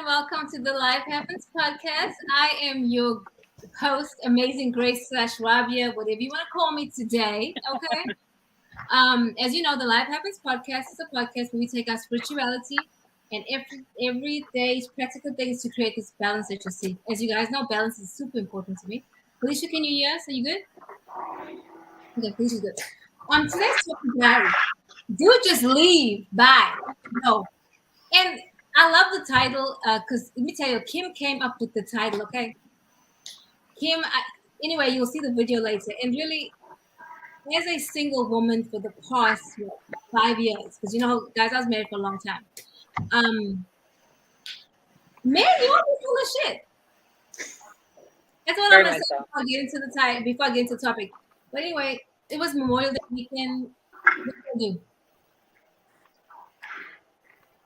Welcome to the Life Happens podcast. I am your host, Amazing Grace / Rabia, whatever you want to call me today. Okay. As you know, the Life Happens podcast is a podcast where we take our spirituality and every day's practical things to create this balance that you see. As you guys know, balance is super important to me. Felicia, can you hear us? Are you good? Okay, Felicia's good. Today's topic, guys, do just leave. Bye. No. And I love the title because let me tell you, Kim came up with the title, okay? Kim, anyway, you'll see the video later. And really, as a single woman for the past 5 years, because, you know, guys, I was married for a long time. Man, you all be full of shit. That's what I'm going to say before I get into the topic. But anyway, it was Memorial Day weekend. What did you do?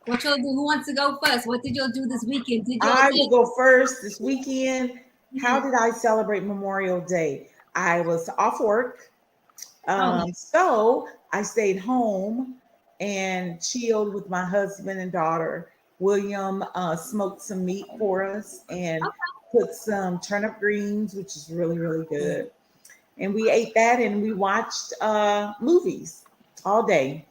What y'all do? Who wants to go first? What did y'all do this weekend? I will go first this weekend. How did I celebrate Memorial Day? I was off work. So I stayed home and chilled with my husband and daughter. William smoked some meat for us and put some turnip greens, which is really, really good. And we ate that and we watched movies all day.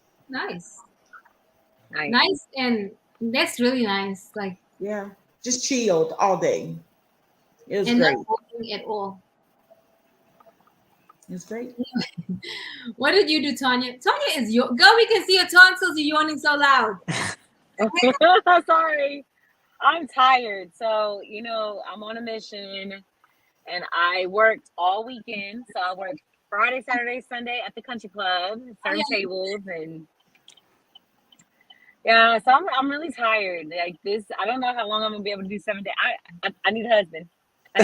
Nice, and that's really nice. Like, yeah, just chilled all day. It was great. Not working at all. It was great. What did you do, Tonya? Tonya is girl. We can see your tonsils. You're yawning so loud. Sorry, I'm tired. So you know, I'm on a mission, and I worked all weekend. So I worked Friday, Saturday, Sunday at the country club, serving tables and. Yeah, so I'm really tired. Like this, I don't know how long I'm gonna be able to do 7 days. I need a husband. I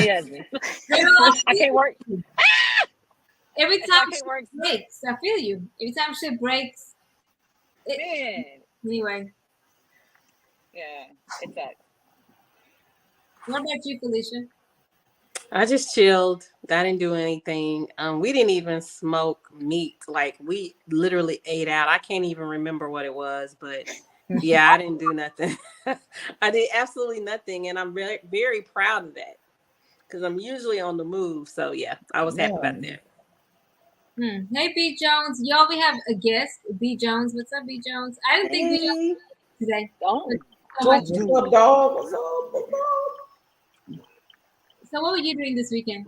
can't work. Every time shit breaks, I feel you. Every time shit breaks. Anyway. Yeah, it sucks. What about you, Felicia? I just chilled. I didn't do anything. We didn't even smoke meat. Like we literally ate out. I can't even remember what it was, but yeah, I didn't do nothing. I did absolutely nothing, and I'm very, very proud of that because I'm usually on the move. So yeah, I was happy about that. Hey, B Jones, y'all. We have a guest, B Jones. What's up, B Jones? I didn't think B Jones today. What's up, dog? So what were you doing this weekend?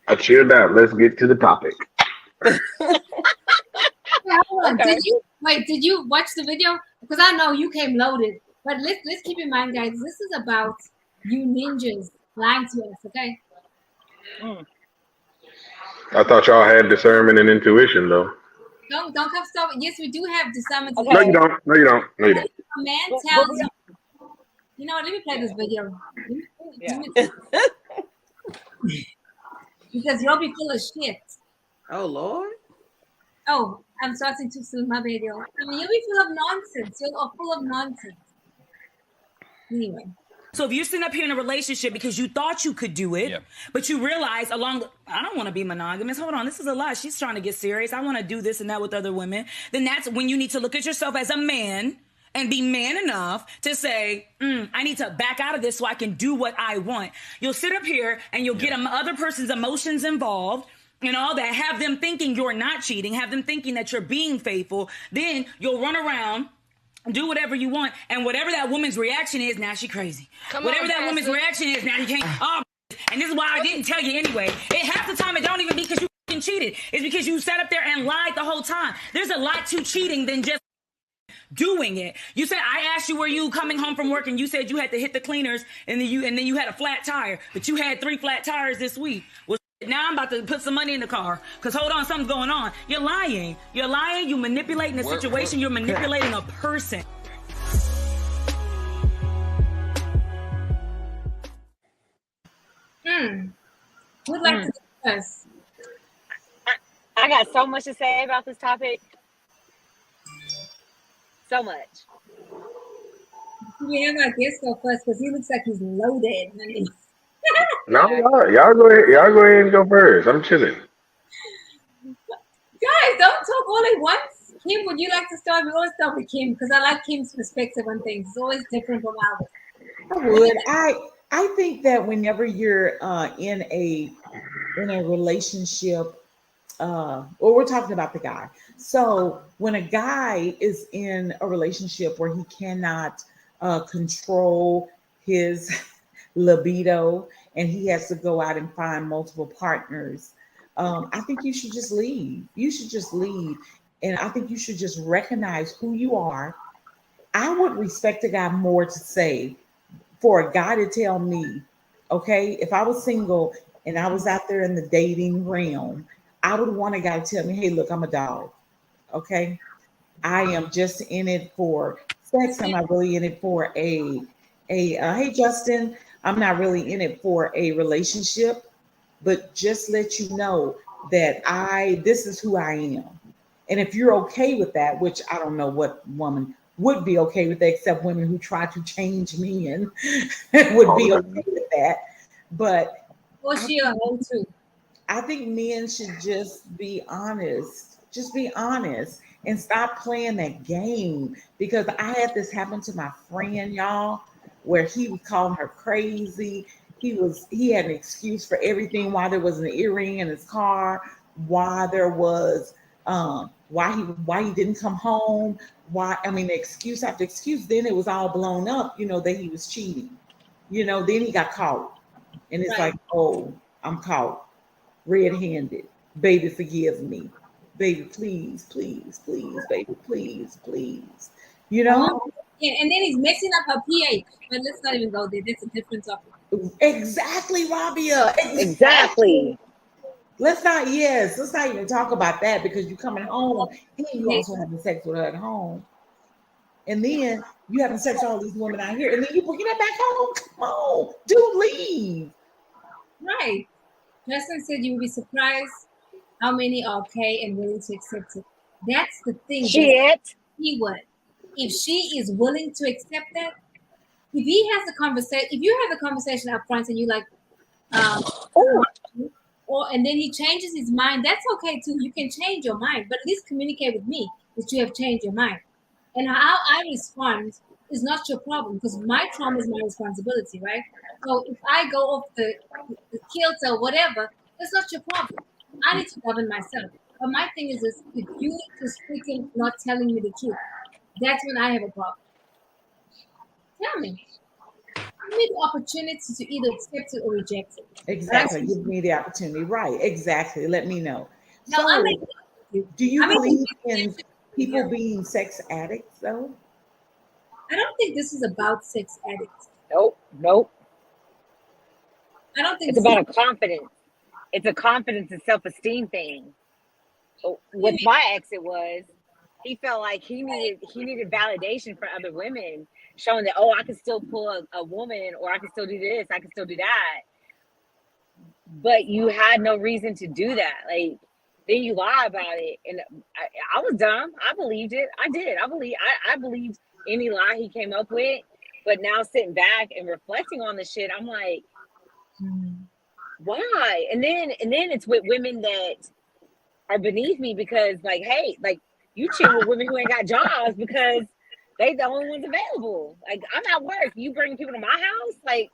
I chilled out. Let's get to the topic. Did you watch the video? Because I know you came loaded. But let's keep in mind, guys, this is about you ninjas lying to us, okay? I thought y'all had discernment and intuition, though. Don't come stop. Yes, we do have discernment. Okay. No, you don't. No, you don't. No, you don't. A man tells you. You know what? Let me play this video. Because you'll be full of shit. Oh, Lord. Oh, I'm starting too soon, my baby. I mean, you'll be full of nonsense. You're full of nonsense. Anyway. So if you're sitting up here in a relationship because you thought you could do it, but you realize I don't want to be monogamous. Hold on, this is a lie. She's trying to get serious. I want to do this and that with other women. Then that's when you need to look at yourself as a man and be man enough to say, I need to back out of this so I can do what I want. You'll sit up here and you'll get other person's emotions involved and all that, have them thinking you're not cheating, have them thinking that you're being faithful. Then you'll run around, do whatever you want, and whatever that woman's reaction is, now she crazy. Whatever that woman's reaction is, now you can't. And this is why I didn't tell you anyway. Half the time it don't even be because you cheated. It's because you sat up there and lied the whole time. There's a lot to cheating than just doing it. You said, I asked you, were you coming home from work, and you said you had to hit the cleaners, and then you had a flat tire, but you had 3 flat tires this week. Well, now I'm about to put some money in the car because hold on, something's going on. You're lying. You're manipulating the situation. You're manipulating a person. Who'd like to discuss? I got so much to say about this topic. So much. We have our guest go first because he looks like he's loaded. No, y'all go ahead. Y'all go ahead and go first. I'm chilling. Guys, don't talk all at once. Kim, would you like to start? We always start with Kim because I like Kim's perspective on things. It's always different from ours. I would. I think that whenever you're in a relationship, or we're talking about the guy. So when a guy is in a relationship where he cannot control his libido and he has to go out and find multiple partners, I think you should just leave. You should just leave. And I think you should just recognize who you are. I would respect a guy more to say, for a guy to tell me, okay, if I was single and I was out there in the dating realm, I would want a guy to tell me, hey, look, I'm a dog. Okay. I am just in it for sex. I'm not really in it for hey, Justin, I'm not really in it for a relationship, but just let you know that this is who I am. And if you're okay with that, which I don't know what woman would be okay with that, except women who try to change men would be okay with that. But she a hoe too? I think men should just be honest. Just be honest and stop playing that game. Because I had this happen to my friend, y'all, where he was calling her crazy. He had an excuse for everything, why there was an earring in his car, why there was why he didn't come home, excuse after excuse. Then it was all blown up, that he was cheating. Then he got caught. And it's like, oh, I'm caught red-handed. Baby, forgive me. Baby, please, please, please, baby, please, please. Yeah, and then he's messing up her pH. But let's not even go there. That's a different topic. Exactly, Rabia. Exactly. Let's not even talk about that, because you're coming home and you also having sex with her at home. And then you having sex with all these women out here, and then you bringing that back home. Come on, dude, leave. Right. Justin said you would be surprised how many are okay and willing to accept it. That's the thing. Shit. He would. If she is willing to accept that, if he has the conversation, if you have the conversation up front and you like, and then he changes his mind, that's okay too. You can change your mind, but at least communicate with me that you have changed your mind. And how I respond is not your problem, because my trauma is my responsibility, right? So if I go off the kilter or whatever, that's not your problem. I need to govern myself. But my thing is this: if you just freaking not telling me the truth, that's when I have a problem. Tell me. Give me the opportunity to either accept it or reject it. Exactly. Give me the opportunity. Right. Exactly. Let me know. Now, So, do you believe in people being sex addicts, though? I don't think this is about sex addicts. Nope. I don't think it's about a confidence. It's a confidence and self-esteem thing. With my ex, he felt like he needed validation from other women, showing that, I can still pull a woman, or I can still do this, I can still do that. But you had no reason to do that. Like, then you lie about it. And I was dumb. I believed it. I did. I believed any lie he came up with. But now sitting back and reflecting on the shit, I'm like, why? And then it's with women that are beneath me, because like, hey, like, you cheat with women who ain't got jobs because they the only ones available. Like, I'm at work. You bring people to my house? Like,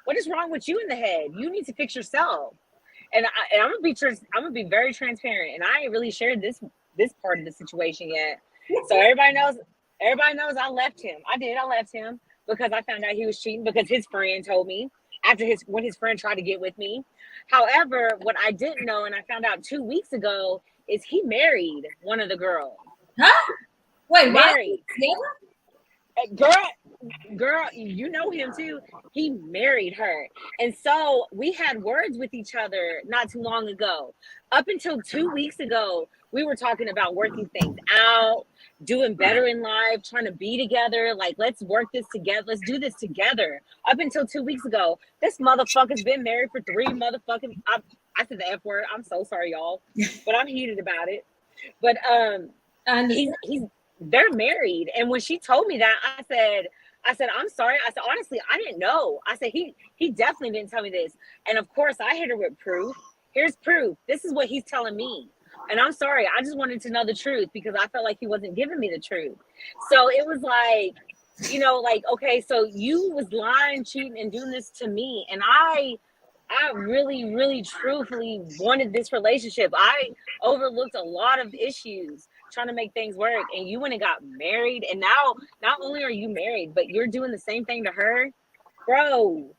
what is wrong with you in the head? You need to fix yourself. And I'm gonna be very transparent. And I ain't really shared this part of the situation yet. So everybody knows I left him. I left him because I found out he was cheating, because his friend told me when his friend tried to get with me. However, what I didn't know, and I found out 2 weeks ago, is he married one of the girls. Huh? Wait, married? What? Girl, you know him too. He married her. And so we had words with each other not too long ago. Up until 2 weeks ago, we were talking about working things out, doing better in life, trying to be together. Like, let's work this together. Let's do this together. Up until 2 weeks ago, this motherfucker's been married for 3 motherfucking. I said the F word. I'm so sorry, y'all, but I'm heated about it. But And they're married, and when she told me that, I said, I'm sorry. I said, honestly, I didn't know. I said, he definitely didn't tell me this. And of course, I hit her with proof. Here's proof. This is what he's telling me. And I'm sorry. I just wanted to know the truth because I felt like he wasn't giving me the truth. So it was like, like, okay, so you was lying, cheating, and doing this to me. And I really, really, truthfully wanted this relationship. I overlooked a lot of issues trying to make things work, and you went and got married, and now not only are you married, but you're doing the same thing to her. Bro,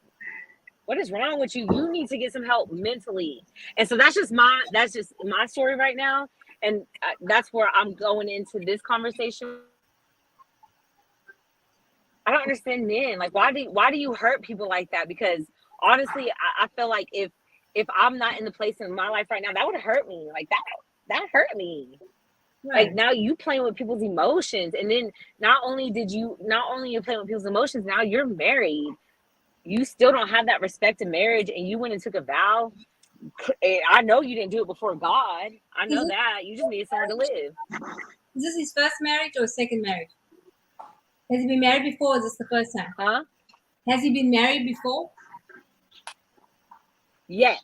what is wrong with you? You need to get some help mentally. And so that's just my story right now, and that's where I'm going into this conversation. I don't understand men. Like, why do you hurt people like that? Because honestly, I feel like if I'm not in the place in my life right now, that would hurt me. Like, that hurt me. Right. Like, now you playing with people's emotions, and then not only you're playing with people's emotions, now you're married. You still don't have that respect in marriage, and you went and took a vow. I know you didn't do it before God. I know that. You just needed somewhere to live. Is this his first marriage or second marriage? Has he been married before, or is this the first time? Huh? Has he been married before? Yes.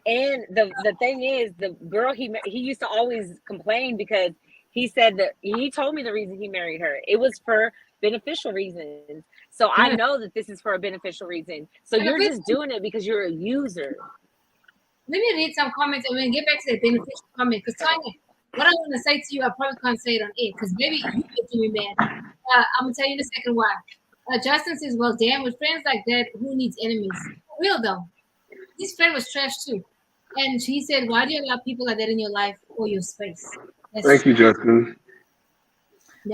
And the thing is, the girl he used to always complain because he said that he told me the reason he married her. It was for beneficial reasons. So I know that this is for a beneficial reason. So you're just doing it because you're a user. Let me read some comments and we'll get back to the beneficial comment. Because Tonya, what I want to say to you, I probably can't say it on air because maybe you get to me, man. I'm gonna tell you in a second why. Justin says, "Well, damn, with friends like that, who needs enemies?" For real though, this friend was trash too. And he said, "Why do you allow people like that in your life or your space?" Thank you, Justin.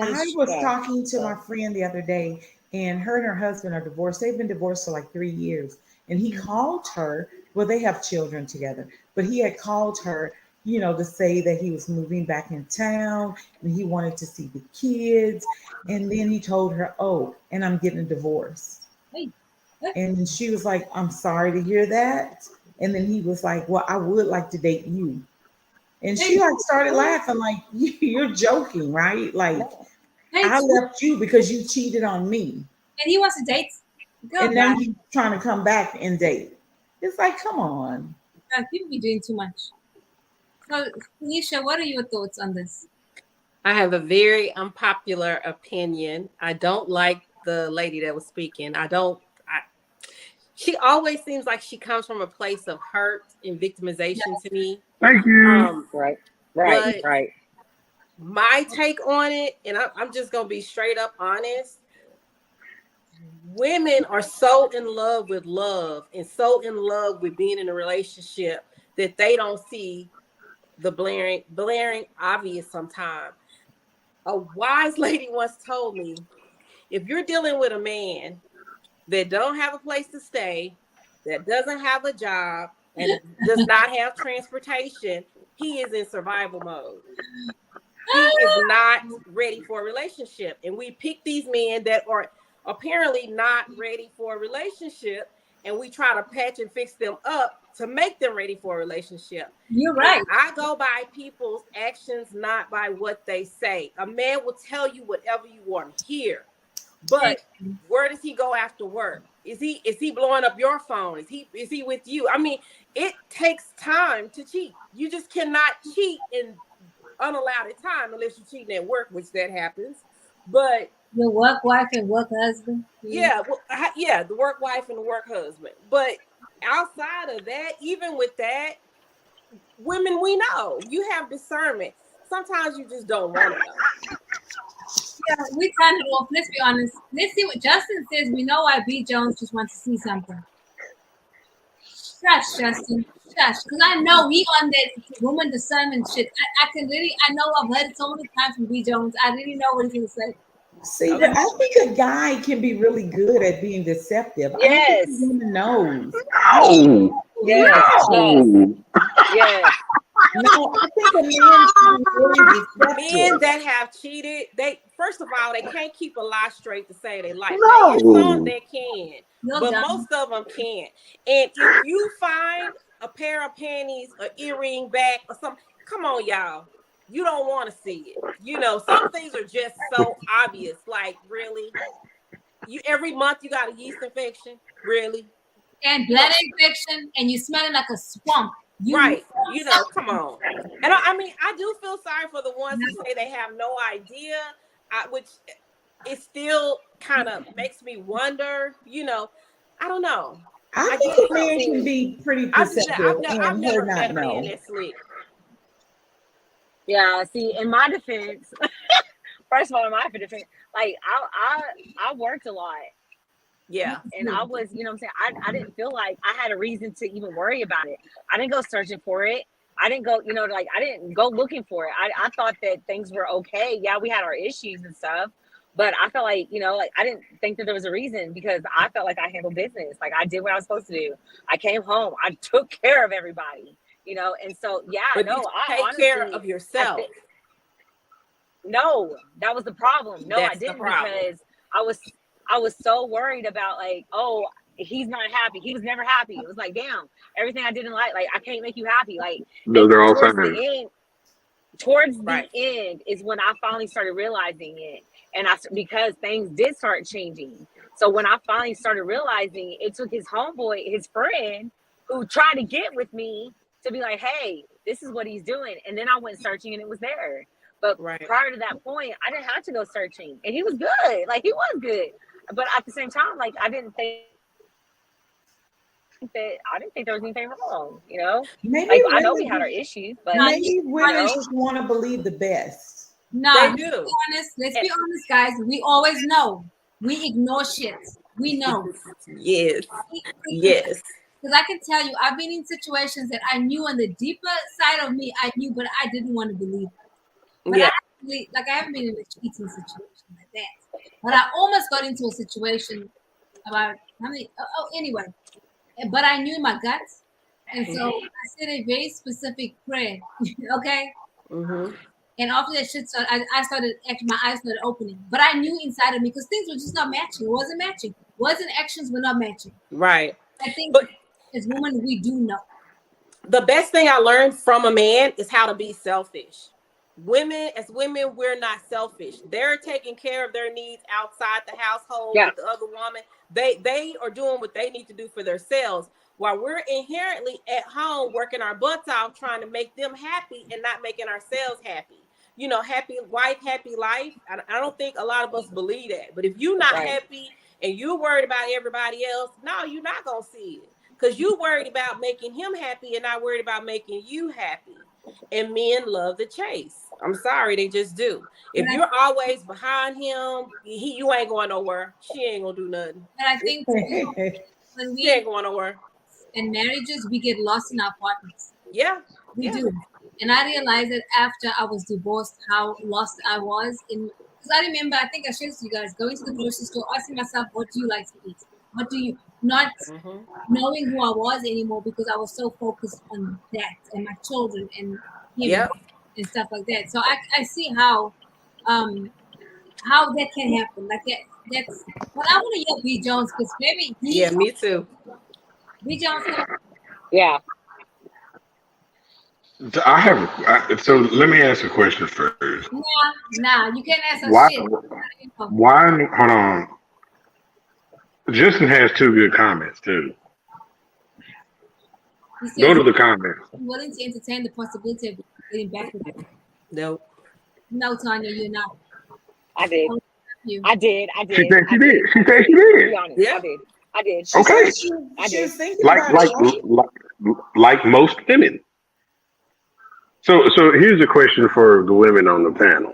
I was talking to my friend the other day, and her and her husband are divorced. They've been divorced for like 3 years. And he called her. Well, they have children together, but he had called her, to say that he was moving back in town and he wanted to see the kids. And then he told her, "Oh, and I'm getting a divorce." And she was like, "I'm sorry to hear that." And then he was like, "Well, I would like to date you." And she like started laughing, like, "You're joking, right? Like, I left you because you cheated on me." And he wants to date. And now he's trying to come back and date. It's like, come on. People be doing too much. So, Felicia, what are your thoughts on this? I have a very unpopular opinion. I don't like the lady that was speaking. She always seems like she comes from a place of hurt and victimization to me. Thank you. Right. My take on it, and I'm just going to be straight up honest. Women are so in love with love and so in love with being in a relationship that they don't see the blaring obvious sometimes. A wise lady once told me, if you're dealing with a man that don't have a place to stay, that doesn't have a job, and does not have transportation, he is in survival mode. He is not ready for a relationship. And we pick these men that are apparently not ready for a relationship, and we try to patch and fix them up to make them ready for a relationship. You're right. And I go by people's actions, not by what they say. A man will tell you whatever you want to hear, but where does he go after work? Is he blowing up your phone? Is he with you? I mean, it takes time to cheat. You just cannot cheat in unallowed time unless you're cheating at work, which that happens. But your work wife and work husband. Yeah, the work wife and the work husband. But outside of that, even with that, women, we know you have discernment. Sometimes you just don't want to know. Yeah, we turn it off. Let's be honest. Let's see what Justin says. We know why B. Jones just wants to see something. Shush, Justin. Shush. Because I know he on that woman discernment shit. I know I've heard it so many times from B. Jones. I really know what he's going to say. See, I think a guy can be really good at being deceptive. Yes. I think the woman knows. Oh. Yes. No, I think a man should really respect Men it. that have cheated, they first of all, they can't keep a lie straight to say they like. No. It's some that can, You're but dumb. most of them can't. And if you find a pair of panties, an earring back, or something, come on, y'all. You don't want to see it. You know, some things are just so obvious. Like, really? You every month you got a yeast infection? Really? And bladder infection, and you smelling like a swamp. Right. You know, come on. And I mean, I do feel sorry for the ones who say they have no idea, which it still kind of makes me wonder, you know, I don't know. I think a man can be pretty perceptive I've and never her met not a man know. that slick. Yeah, see, in my defense, first of all, in my defense, like I worked a lot. Yeah. And I was, you know what I'm saying? I didn't feel like I had a reason to even worry about it. I didn't go searching for it. I didn't go, you know, like I didn't go looking for it. I thought that things were okay. Yeah, we had our issues and stuff. But I felt like, you know, like I didn't think that there was a reason because I felt like I handled business. Like I did what I was supposed to do. I came home. I took care of everybody, you know? And so, yeah, But no, you I take honestly, care of yourself. No, that was the problem. No, That's I didn't the problem. because I was so worried about like, oh, he's not happy. He was never happy. It was like, damn, everything I didn't like I can't make you happy. Like, Those are all towards signs. the end, towards Right. the end is when I finally started realizing it, and because things did start changing. So when I finally started realizing, it took his homeboy, his friend, who tried to get with me to be like, hey, this is what he's doing, and then I went searching and it was there. But Right. prior to that point, I didn't have to go searching, and he was good. Like he was good, but at the same time, like I didn't think there was anything wrong. You know, Maybe like I know we women, had our issues, but maybe women know? just want to believe the best. No, They let's do. be honest. Let's be honest, guys. We always know. We ignore shit. We know. Yes. Yes. Because I can tell you, I've been in situations that I knew on the deeper side of me, I knew, but I didn't want to believe it. But Yeah. I haven't been in a cheating situation like that. But I almost got into a situation about anyway. But I knew in my guts. And so I said a very specific prayer. Okay. Mm-hmm. And after that shit started, my eyes started opening. But I knew inside of me because things were just not matching. It wasn't matching. Words and actions were not matching. Right. I think But as women, we do know. the best thing I learned from a man is how to be selfish. As women, we're not selfish. They're taking care of their needs outside the household with the other woman. They are doing what they need to do for themselves, while we're inherently at home working our butts off trying to make them happy and not making ourselves happy. You know, happy wife, happy life. I don't think a lot of us believe that. But if you're not happy and you're worried about everybody else, no, you're not gonna see it. Because you're worried about making him happy and not worried about making you happy. And men love the chase. I'm sorry, they just do. If you're always behind him, you ain't going nowhere. She ain't gonna do nothing. And I think when she ain't going nowhere. In marriages, we get lost in our partners. Yeah. We do. And I realized that after I was divorced, how lost I was in. Because I remember, I think I shared with you guys, going to the grocery store, asking myself, what do you like to eat? What do you, not knowing who I was anymore because I was so focused on that and my children and him and stuff like that. So I see how that can happen. Like that's, but I want to hear B. Jones because maybe me too. B. Jones. Yeah. So let me ask a question first. Nah, you can't answer shit. Why? Hold on. Justin has two good comments too. Go to the comments. I'm willing to entertain the possibility of getting back with you. No. No, Tonya, you're not. I did. I did. She said she did. She said she did. To be honest, yeah. I did. Okay. I did. Like most women. So here's a question for the women on the panel.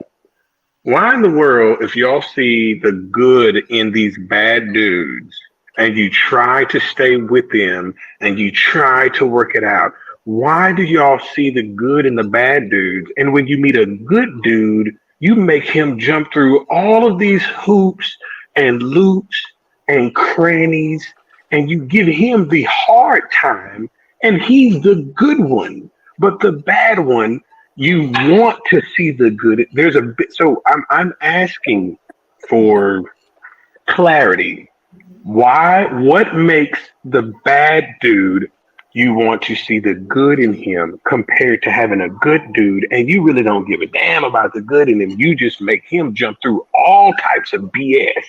Why in the world, if y'all see the good in these bad dudes and you try to stay with them and you try to work it out, why do y'all see the good in the bad dudes? And when you meet a good dude, you make him jump through all of these hoops and loops and crannies, and you give him the hard time, and he's the good one. But the bad one, you want to see the good. There's a bit. So I'm asking for clarity. Why? What makes the bad dude you want to see the good in him compared to having a good dude and you really don't give a damn about the good in him? You just make him jump through all types of BS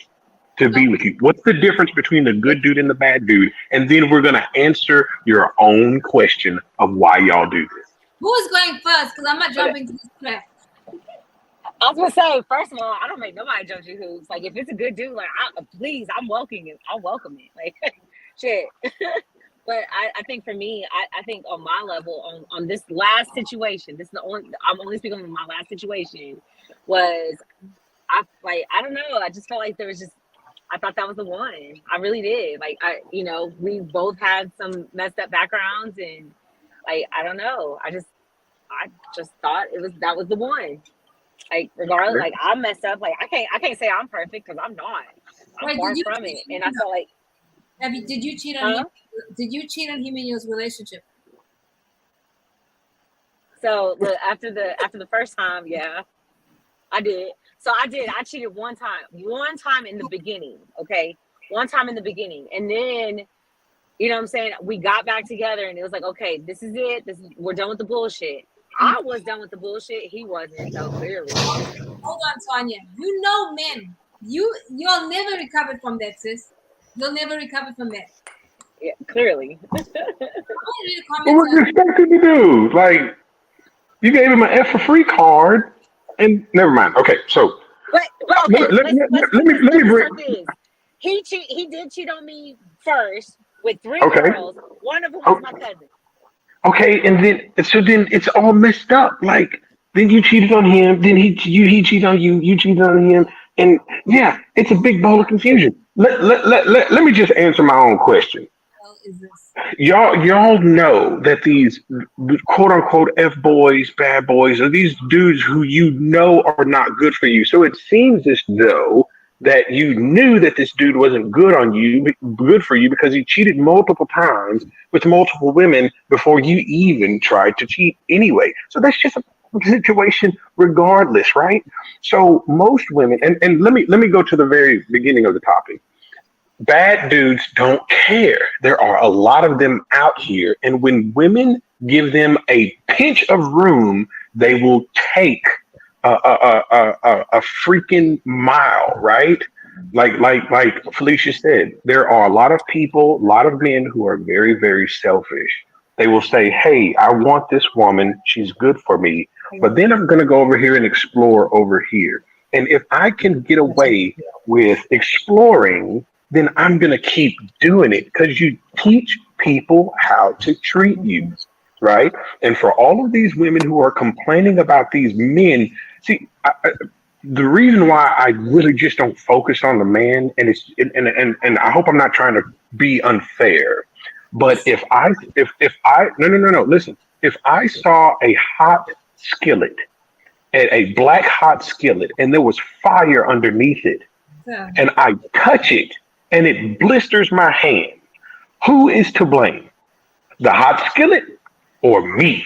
to be with you. What's the difference between the good dude and the bad dude? And then we're gonna answer your own question of why y'all do this. Who is going first? Because I'm not jumping to this cliff. I was gonna say, first of all, I don't make nobody jump through hoops. Like, if it's a good dude, like, please, I'm welcoming it. I'll welcome it. Like, shit. But I think for me, I think on my level, on this last situation, this is I'm only speaking on my last situation, was I don't know. I just felt like I thought that was the one. I really did. Like, we both had some messed up backgrounds, and like, I don't know. I just thought that was the one. Like, regardless, like, I messed up. Like, I can't say I'm perfect because I'm not. I'm far from it. And I felt like, did you cheat on him? Did you cheat on him in your relationship? So after the first time, yeah, I did. So I did. I cheated one time in the beginning. Okay, one time in the beginning, and then, you know what I'm saying, we got back together, and it was like, okay, this is it. We're done with the bullshit. I was done with the bullshit. He wasn't, so clearly. Hold on, Tonya. You know men. You'll never recover from that, sis. You'll never recover from that. Yeah, clearly. What was you expected to do? Like, you gave him an F for free card, and never mind. Okay, so but okay, let me bring. He did cheat on me first with 3 Okay. girls. One of them was my cousin. Okay, and then it's all messed up. Like, then you cheated on him, then he cheated on you, you cheated on him, and yeah, it's a big bowl of confusion. Let me just answer my own question. Y'all know that these quote unquote F boys, bad boys, are these dudes who you know are not good for you. So it seems as though that you knew that this dude wasn't good for you because he cheated multiple times with multiple women before you even tried to cheat anyway. So that's just a situation regardless, right? So most women, and let me go to the very beginning of the topic. Bad dudes don't care. There are a lot of them out here, and when women give them a pinch of room, they will take a freaking mile, right? Like Felicia said, there are a lot of people, a lot of men who are very, very selfish. They will say, hey, I want this woman. She's good for me. But then I'm going to go over here and explore over here. And if I can get away with exploring, then I'm going to keep doing it, because you teach people how to treat you, right? And for all of these women who are complaining about these men, see, the reason why I really just don't focus on the man, and I hope I'm not trying to be unfair, but if I listen, if I saw a hot skillet, a black hot skillet, and there was fire underneath it, and I touch it and it blisters my hand, who is to blame? The hot skillet or me?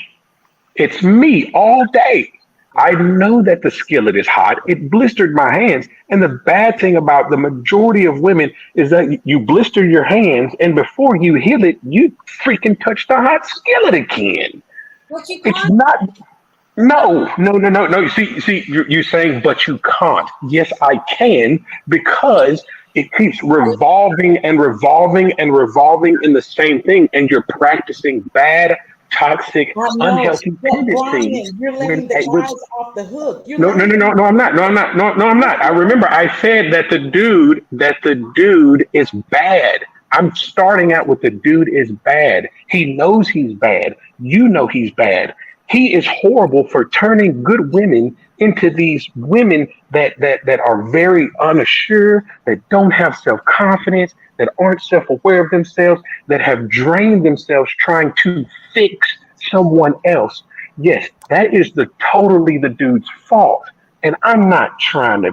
It's me all day. I know that the skillet is hot. It blistered my hands. And the bad thing about the majority of women is that you blister your hands, and before you heal it, you freaking touch the hot skillet again. It's not. No. See, you're saying, but you can't. Yes, I can, because it keeps revolving and revolving and revolving in the same thing, and you're practicing bad, toxic, unhealthy tendencies. You're letting the guys off the hook. No, I'm not. I remember I said that the dude is bad. I'm starting out with the dude is bad. He knows he's bad. You know he's bad. He is horrible for turning good women into these women that are very unassured, that don't have self-confidence, that aren't self-aware of themselves, that have drained themselves trying to fix someone else. Yes, that is totally the dude's fault. And I'm not trying to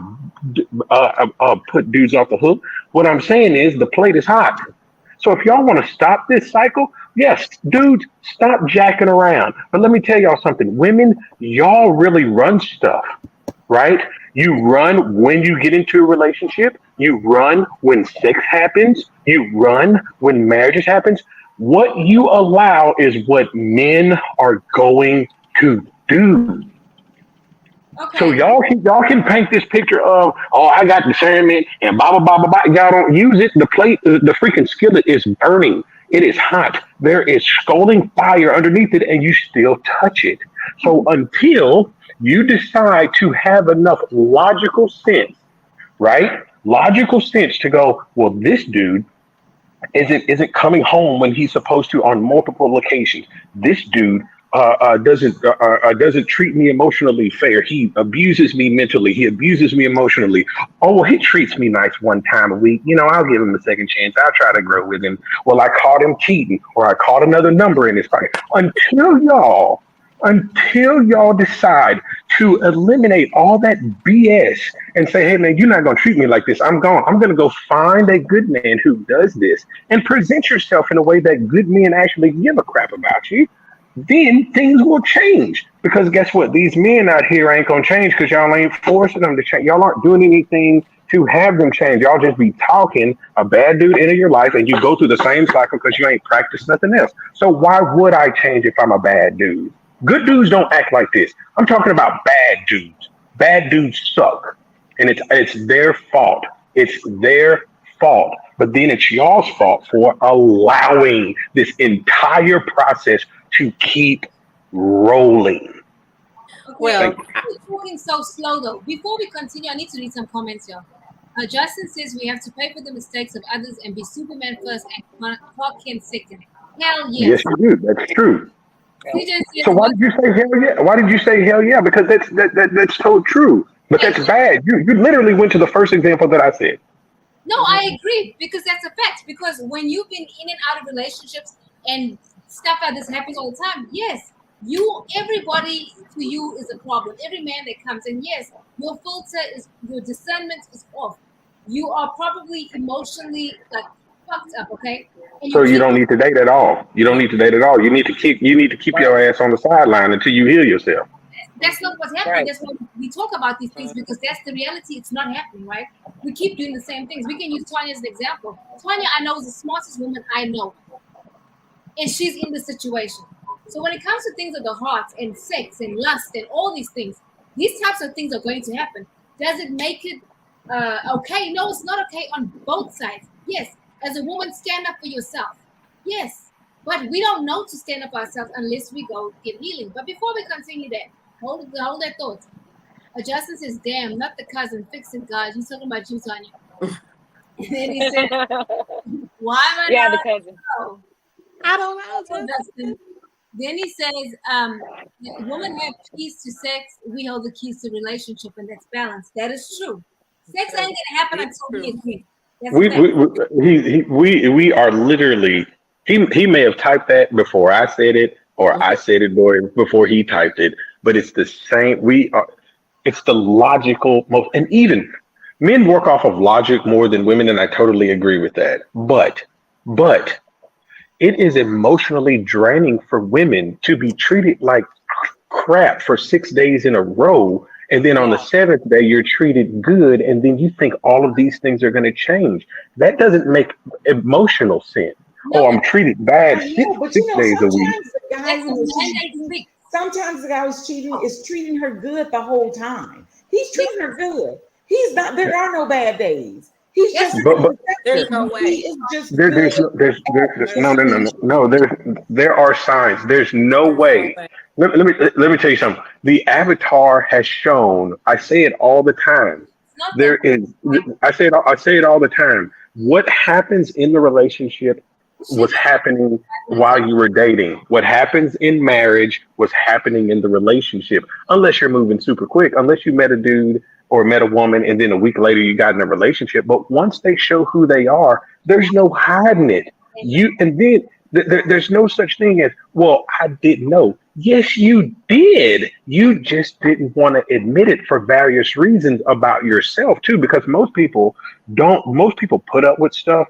put dudes off the hook. What I'm saying is the plate is hot. So if y'all want to stop this cycle, Yes, dudes, stop jacking around. But let me tell y'all something. Women, y'all really run stuff, right? You run when you get into a relationship. You run when sex happens. You run when marriages happens. What you allow is what men are going to do. Okay. So y'all can paint this picture of, oh, I got discernment and blah blah blah blah blah. Y'all don't use it. The plate, the freaking skillet is burning. It is hot. There is scalding fire underneath it, and you still touch it. So until you decide to have enough logical sense, right? Logical sense to go, well, this dude isn't coming home when he's supposed to on multiple locations. This dude doesn't treat me emotionally fair. He abuses me mentally. He abuses me emotionally. Oh, well, he treats me nice one time a week. You know, I'll give him a second chance. I'll try to grow with him. Well, I caught him cheating, or I caught another number in his pocket. Until y'all decide to eliminate all that BS and say, hey man, you're not going to treat me like this. I'm going to go find a good man who does this and present yourself in a way that good men actually give a crap about you. Then things will change. Because guess what? These men out here ain't going to change because y'all ain't forcing them to change. Y'all aren't doing anything to have them change. Y'all just be talking a bad dude into your life and you go through the same cycle because you ain't practiced nothing else. So why would I change if I'm a bad dude? Good dudes don't act like this. I'm talking about bad dudes. Bad dudes suck. And it's their fault. It's their fault. But then it's y'all's fault for allowing this entire process to keep rolling. Okay. Well, You're talking so slow though. Before we continue, I need to read some comments here. Justin says we have to pay for the mistakes of others and be Superman first and Clark Kent second. Hell yes. Yes, you do. That's true. CJ says, So why did you say hell yeah? Why did you say hell yeah? Because that's so true. But that's bad. You literally went to the first example that I said. no, I agree because that's a fact. Because when you've been in and out of relationships and stuff like this happens all the time, yes, everybody to you is a problem. Every man that comes in, yes, your your discernment is off. You are probably emotionally like fucked up, okay? And So you don't need to date at all. You don't need to date at all. You need to keep your ass on the sideline until you heal yourself. That's not what's happening. That's why we talk about these things because that's the reality. It's not happening, right? We keep doing the same things. We can use Tonya as an example. Tonya, I know, is the smartest woman I know, and she's in the situation. So when it comes to things of the heart and sex and lust and all these things, these types of things are going to happen. Does it make it okay? No, it's not okay on both sides. Yes, as a woman, stand up for yourself. Yes, but we don't know to stand up for ourselves unless we go get healing. But before we continue that, hold that thought. Justin says, damn, not the cousin, fix it, guys. He's talking about you, Tonya. And then he said, why am I Yeah, not? the cousin. Oh. I don't know. Justin. Then he says, women have keys to sex. We hold the keys to relationship, and that's balance. That is true. Sex ain't gonna happen until we agree. We are literally. He may have typed that before I said it, or I said it before he typed it. But it's the same. It's the logical most, and even men work off of logic more than women, and I totally agree with that. But it is emotionally draining for women to be treated like crap for 6 days in a row. And then on the seventh day, you're treated good. And then you think all of these things are going to change. That doesn't make emotional sense. No. Oh, I'm treated bad six days a week. Sometimes the guy who's cheating is treating her good the whole time. He's treating her good. He's not. There are no bad days. He's just. There's no way. He is just. No. There are signs. There's no way. Let me tell you something. The Avatar has shown. I say it all the time. There is. I say it all the time. What happens in the relationship was happening while you were dating. What happens in marriage was happening in the relationship. Unless you're moving super quick. Unless you met a dude or met a woman and then a week later you got in a relationship. But once they show who they are, there's no hiding it. There's no such thing as, well, I didn't know. Yes, you did. You just didn't want to admit it for various reasons about yourself too, because most people put up with stuff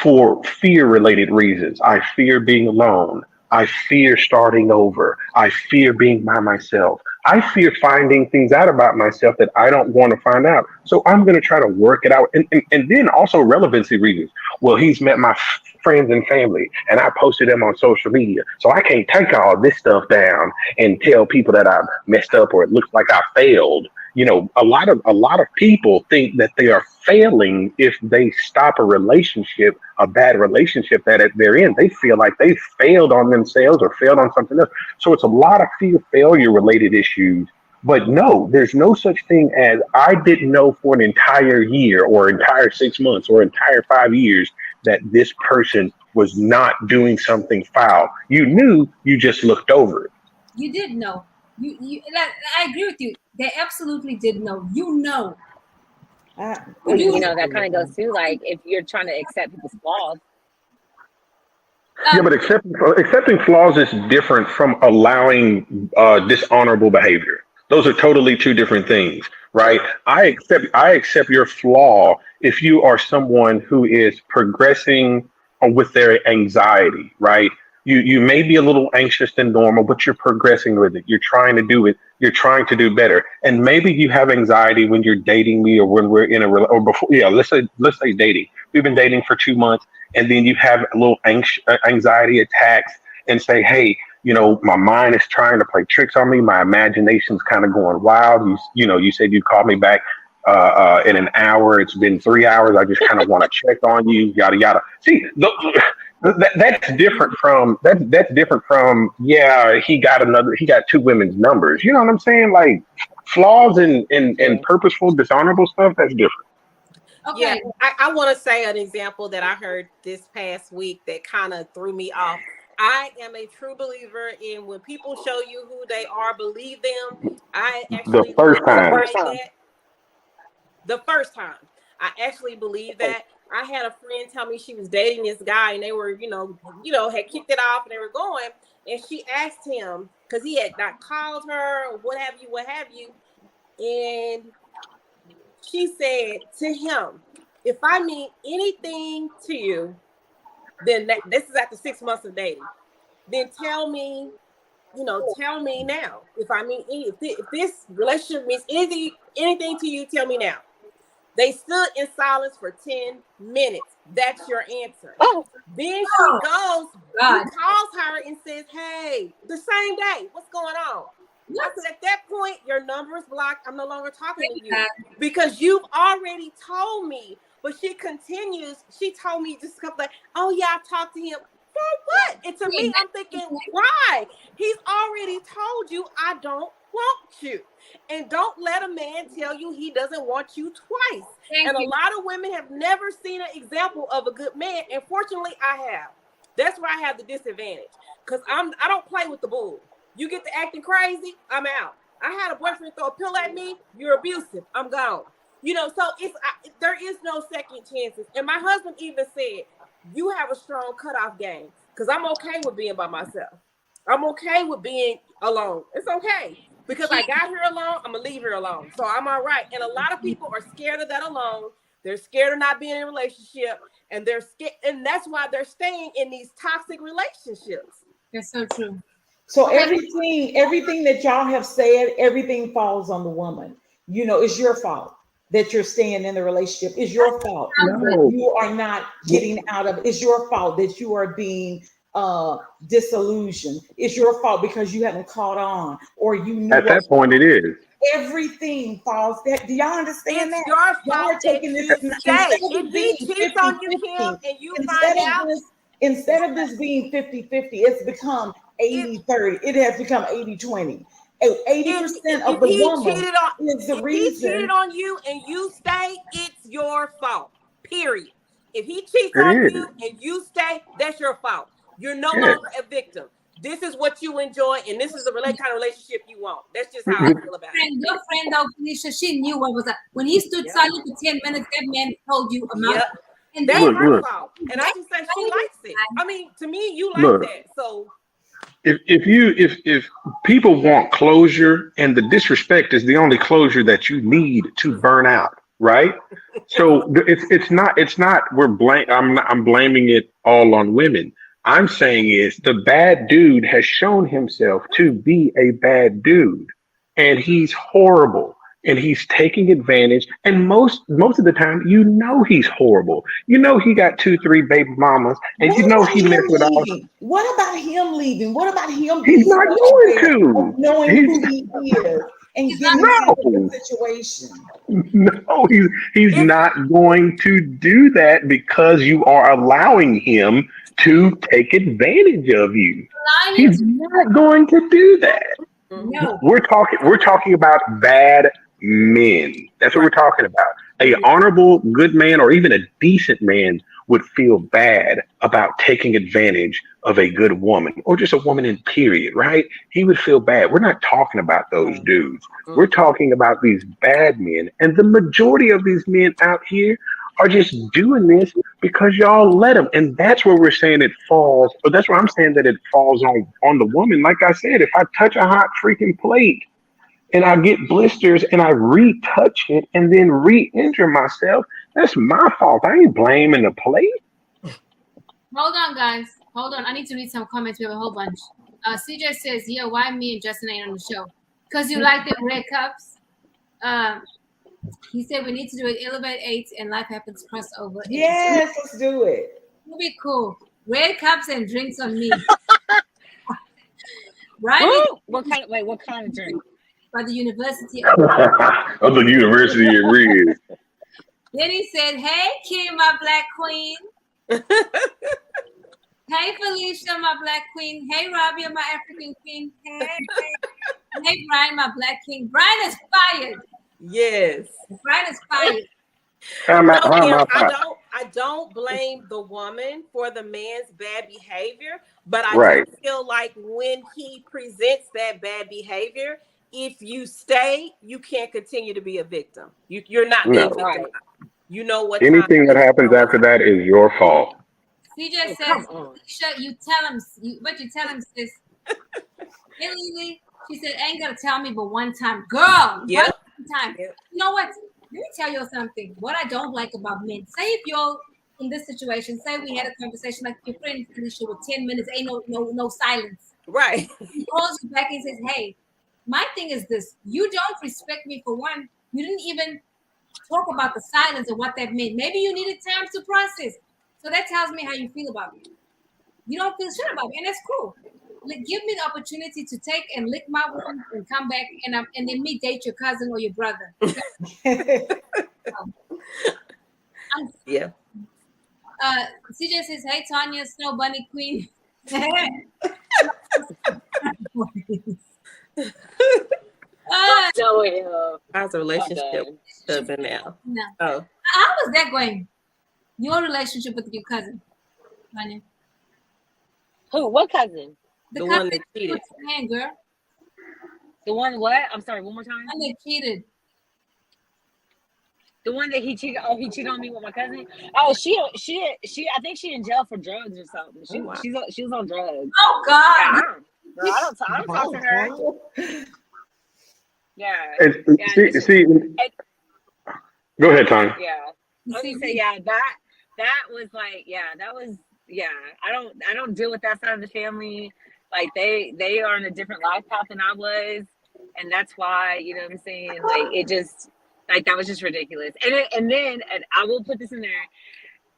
for fear-related reasons. I fear being alone. I fear starting over. I fear being by myself. I fear finding things out about myself that I don't want to find out. So I'm going to try to work it out. And then also relevancy reasons. Well, he's met my friends and family, and I posted them on social media. So I can't take all this stuff down and tell people that I've messed up or it looks like I failed. You know, a lot of people think that they are failing if they stop a bad relationship that they're in. They feel like they failed on themselves or failed on something else. So it's a lot of failure related issues. But no, there's no such thing as I didn't know for an entire year or entire 6 months or entire 5 years that this person was not doing something foul. You knew, you just looked over it. You did know. I agree with you. They absolutely did know. You know. You know, that kind of goes too, like, if you're trying to accept people's flaws. Yeah, but accepting flaws is different from allowing dishonorable behavior. Those are totally two different things, right? I accept your flaw if you are someone who is progressing with their anxiety, right? You may be a little anxious than normal, but you're progressing with it. You're trying to do it. You're trying to do better. And maybe you have anxiety when you're dating me or when we're in or before. Yeah, let's say dating. We've been dating for 2 months, and then you have a little anxiety attacks and say, hey, you know, my mind is trying to play tricks on me. My imagination's kind of going wild. You said you'd call me back in an hour. It's been 3 hours. I just kind of want to check on you. Yada yada. See. That's different from yeah, he got 2 women's numbers. You know what I'm saying? Like flaws and purposeful dishonorable stuff, that's different. Okay. Yeah, I want to say an example that I heard this past week that kind of threw me off. I am a true believer in when people show you who they are, believe them. I actually The first time. The first time. I actually believe that. I had a friend tell me she was dating this guy and they were, had kicked it off and they were going. And she asked him, because he had not called her or what have you. And she said to him, if I mean anything to you, then this is after 6 months of dating, then tell me now. If I mean, if this relationship means anything to you, tell me now. They stood in silence for 10 minutes. That's your answer. Oh. Then she goes, calls her and says, hey, the same day, what's going on? I said, at that point, your number is blocked. I'm no longer talking to you because you've already told me. But she continues. She told me just a couple of, oh yeah, I talked to him. For what? And to me, I'm thinking, why? He's already told you I don't want you. And don't let a man tell you he doesn't want you twice. A lot of women have never seen an example of a good man. And fortunately, I have. That's where I have the disadvantage. Because I don't play with the bull. You get to acting crazy, I'm out. I had a boyfriend throw a pill at me, you're abusive, I'm gone. So there is no second chances. And my husband even said, you have a strong cutoff game. Because I'm okay with being by myself. I'm okay with being alone. It's okay. Because I got her alone, I'm going to leave her alone. So I'm all right. And a lot of people are scared of that alone. They're scared of not being in a relationship. And they're scared. And that's why they're staying in these toxic relationships. That's so true. So everything that y'all have said, everything falls on the woman. It's your fault that you're staying in the relationship. It's your fault that you are not getting out of it. It's your fault that you are being disillusioned. It's your fault because you haven't caught on or you knew. At that point, it is. Everything falls. Do y'all understand that? Your y'all are taking this. If he cheats on you, Kim, and you find out. Instead of this being 50-50, it's become 80-30. It has become 80-20. 80% of the woman is the reason. If he cheated on you and you stay, it's your fault. Period. If he cheats on you and you stay, that's your fault. You're no longer a victim. This is what you enjoy, and this is the kind of relationship you want. That's just how I feel about it. Your friend, though, Felicia, she knew what was up. When he stood silent for 10 minutes, that man told you about it. And that's her fault. And I just say she likes it. I mean, to me, you like that. So if people want closure and the disrespect is the only closure that you need to burn out, right? So it's not I'm blaming it all on women. I'm saying is the bad dude has shown himself to be a bad dude, and he's horrible. And he's taking advantage. And most of the time, he's horrible. He got 2, 3 baby mamas, and What about he him messed with all. leaving? What about him leaving? What about him He's being not so going aware to. of knowing He's who he is and He's not. getting out of the no. situation? No, he's If not going to do that because you are allowing him to take advantage of you. Lying He's to not going to do that. no. We're talking about bad men. That's what right, we're talking about. A honorable, good man, or even a decent man would feel bad about taking advantage of a good woman or just a woman in period, right? He would feel bad. We're not talking about those dudes. We're talking about these bad men. And the majority of these men out here are just doing this because y'all let them. And that's where we're saying it falls. Or that's where I'm saying that it falls on the woman. Like I said, if I touch a hot freaking plate and I get blisters and I retouch it and then re-injure myself, that's my fault. I ain't blaming the plate. Hold on, guys. Hold on. I need to read some comments. We have a whole bunch. CJ says, "Yeah, why me and Justin ain't on the show? Because you like the red cups." He said we need to do it. Elevate 8 and Life Happens crossover. Yes, let's do it. It'll be cool. Red cups and drinks on me. Right? Ooh, what kind of drink? By the University of Of the University of Red. Then he said, "Hey, Kim, my black queen. Hey, Felicia, my black queen. Hey, Rabia, my African queen. Hey, Brian, my black king. Brian is fired. yes. Brian is fired. How am I- No, how am Kim, I I fine? don't blame the woman for the man's bad behavior, but I Right. do feel like when he presents that bad behavior, if you stay, you can't continue to be a victim. You're not being No. victimized. You know what Anything time. that happens after that is your fault. CJ Oh, says, come on. Felicia, you tell him, what you tell him, sis. Hey, Lily, she said, ain't gonna tell me but one time. Girl, Yep. one time. Yep. You know what? Let me tell you something. What I don't like about men. Say if you're in this situation, say we had a conversation like your friend Felicia with 10 minutes, ain't no silence. Right. He calls you back and says, hey, my thing is this. You don't respect me for one. You didn't even talk about the silence and what that meant. Maybe you needed time to process. So that tells me how you feel about me. You don't feel shit about me, and that's cool. Like, give me the opportunity to take and lick my wound and come back and then me date your cousin or your brother. Yeah. CJ says, hey, Tonya, Snow Bunny Queen. How's the relationship doesn't now? No. Oh. How was that going? Your relationship with your cousin, Tonya? Who? What cousin? The one that cheated. Man, girl. The one what? I'm sorry, one more time. The one that cheated. The one that he cheated. Oh, he cheated on me with my cousin. Oh, she. I think she in jail for drugs or something. She was on drugs. Oh God! Yeah, I don't talk to her. Yeah. See, go ahead, Tony. Yeah. I was gonna say, yeah, that was like, yeah, that was, yeah. I don't deal with that side of the family. Like they are in a different life path than I was, and that's why, you know what I'm saying. Like it just, like that was just ridiculous. And then I will put this in there.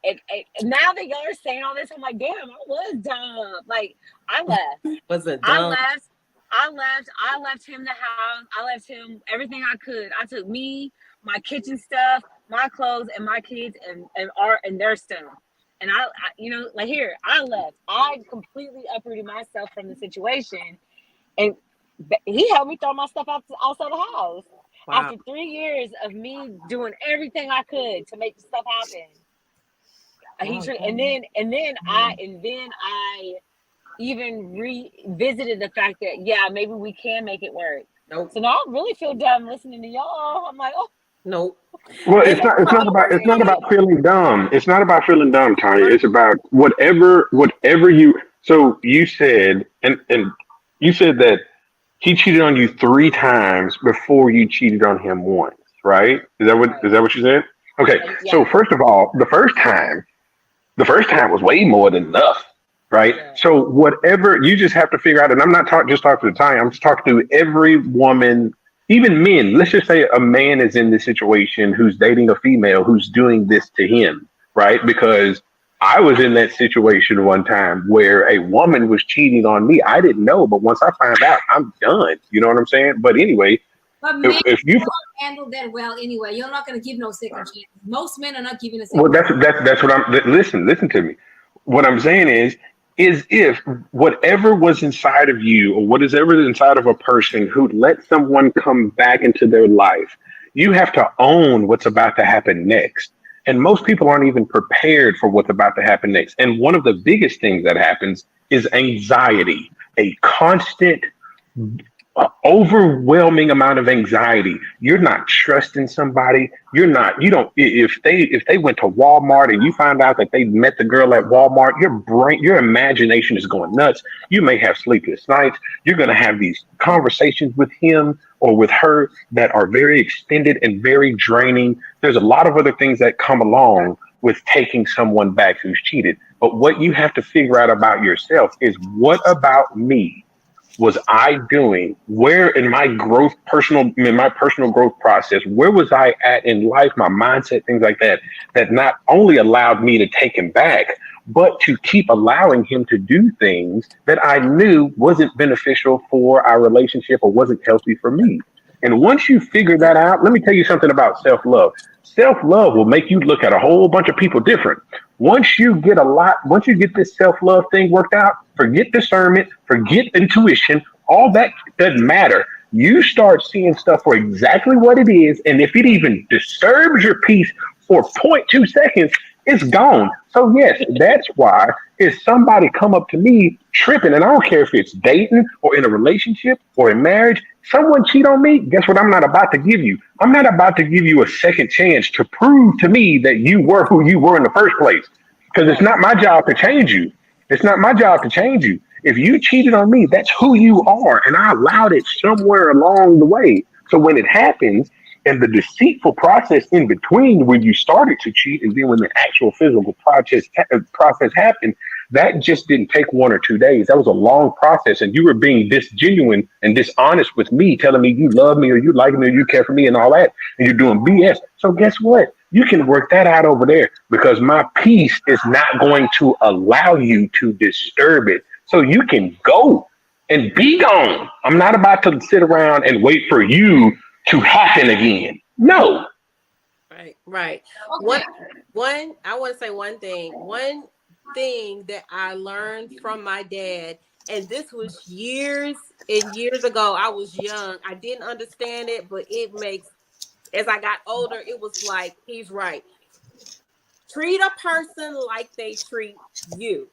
And now that y'all are saying all this, I'm like, damn, I was dumb. Like I left. Was it dumb? I left him the house. I left him everything I could. I took me, my kitchen stuff, my clothes, and my kids and their stuff. And I you know, like here, I left. I completely uprooted myself from the situation, and he helped me throw my stuff outside the house. Wow. After 3 years of me doing everything I could to make the stuff happen, and then I even revisited the fact that, yeah, maybe we can make it work. Nope. So now I really feel dumb listening to y'all. I'm like, oh. Nope. Well, it's not about feeling dumb. It's not about feeling dumb, Tanya. It's about whatever you. So you said, and you said that he cheated on you 3 times before you cheated on him once. right? Is that what you said? Okay. Yeah. So first of all, the first time was way more than enough, right? Yeah. So whatever you just have to figure out, and I'm not just talking to Tanya, I'm just talking to every woman, even men. Let's just say a man is in this situation who's dating a female who's doing this to him, right? Because I was in that situation one time where a woman was cheating on me. I didn't know, but once I found out, I'm done. You know what I'm saying? But anyway, But men if you don't handle that well anyway. You're not going to give no second chance. Most men are not giving a well, second chance. that's what I'm. Listen to me. What I'm saying is if whatever was inside of you or what is ever inside of a person who let someone come back into their life, you have to own what's about to happen next. And most people aren't even prepared for what's about to happen next. And one of the biggest things that happens is anxiety, a constant overwhelming amount of anxiety. You're not trusting somebody. You don't, if they went to Walmart and you find out that they met the girl at Walmart, your imagination is going nuts. You may have sleepless nights. You're going to have these conversations with him or with her that are very extended and very draining. There's a lot of other things that come along with taking someone back who's cheated. But what you have to figure out about yourself is, what about me was I doing? Where in my personal growth process, where was I at in life, my mindset, things like that, that not only allowed me to take him back, but to keep allowing him to do things that I knew wasn't beneficial for our relationship or wasn't healthy for me. And once you figure that out, let me tell you something about self-love. Self-love will make you look at a whole bunch of people different. Once you get this self-love thing worked out, forget discernment, forget intuition, all that doesn't matter. You start seeing stuff for exactly what it is. And if it even disturbs your peace for 0.2 seconds, it's gone. So yes, that's why if somebody come up to me tripping, and I don't care if it's dating or in a relationship or in marriage, someone cheat on me, guess what I'm not about to give you? I'm not about to give you a second chance to prove to me that you were who you were in the first place. Because it's not my job to change you. It's not my job to change you. If you cheated on me, that's who you are. And I allowed it somewhere along the way. So when it happens, and the deceitful process in between when you started to cheat and then when the actual physical process happened, that just didn't take 1 or 2 days. That was a long process. And you were being disgenuine and dishonest with me, telling me you love me or you like me or you care for me and all that. And you're doing BS. So guess what? You can work that out over there, because my peace is not going to allow you to disturb it. So you can go and be gone. I'm not about to sit around and wait for you to happen again. No. Right. Okay. I want to say one thing. One thing that I learned from my dad, and this was years and years ago. I was young. I didn't understand it, but as I got older, it was like, he's right. Treat a person like they treat you.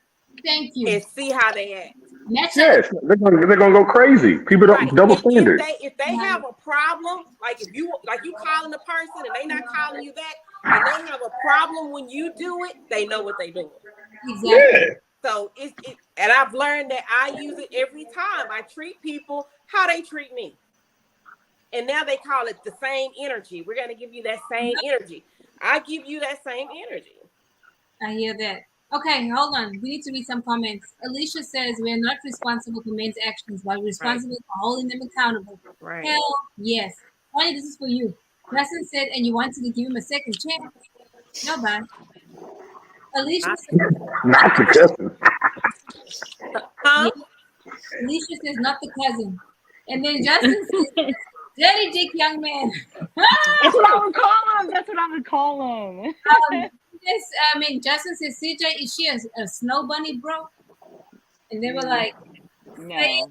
Thank you. And see how they act. Yes, they're gonna go crazy. People don't double standard. If they have a problem, like you calling the person and they not calling you back, and they have a problem when you do it, they know what they doing. Exactly. Yeah. So and I've learned that I use it every time. I treat people how they treat me. And now they call it the same energy. We're gonna give you that same energy. I give you that same energy. I hear that. Okay, hold on. We need to read some comments. Alicia says we are not responsible for men's actions, but we're responsible for holding them accountable. Right. Hell yes. Tony, this is for you. Justin said, and you wanted to give him a second chance. No, bad. Alicia says, Not the cousin. Huh? yeah. Alicia says, not the cousin. And then Justin says, dirty dick young man. That's what I would call him. That's what I would call him. Yes, I mean, Justin says, CJ, is she a snow bunny, bro? And they were like, No.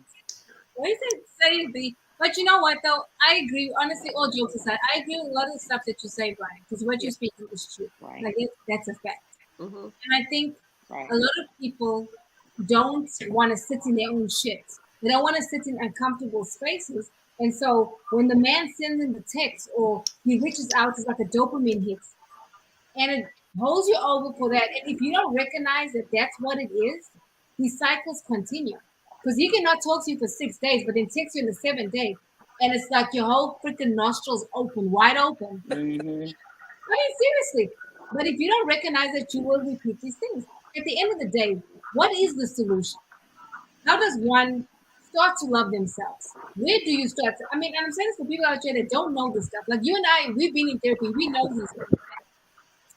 what is it? Say it, B. But you know what, though? I agree. Honestly, all jokes aside, I agree with a lot of the stuff that you say, Brian, because what you're speaking is true. Right. Like, that's a fact. Mm-hmm. And I think Right. a lot of people don't want to sit in their own shit. They don't want to sit in uncomfortable spaces. And so when the man sends in the text or he reaches out, it's like a dopamine hit. And it holds you over for that. And if you don't recognize that that's what it is, these cycles continue. Because he cannot talk to you for 6 days, but then text you in the 7th day. and it's like your whole freaking nostrils open, wide open. Mm-hmm. I mean, seriously. But if you don't recognize that, you will repeat these things. At the end of the day, what is the solution? How does one start to love themselves? Where do you start? I mean, and I'm saying this for people out there that don't know this stuff. Like you and I, we've been in therapy. We know these things.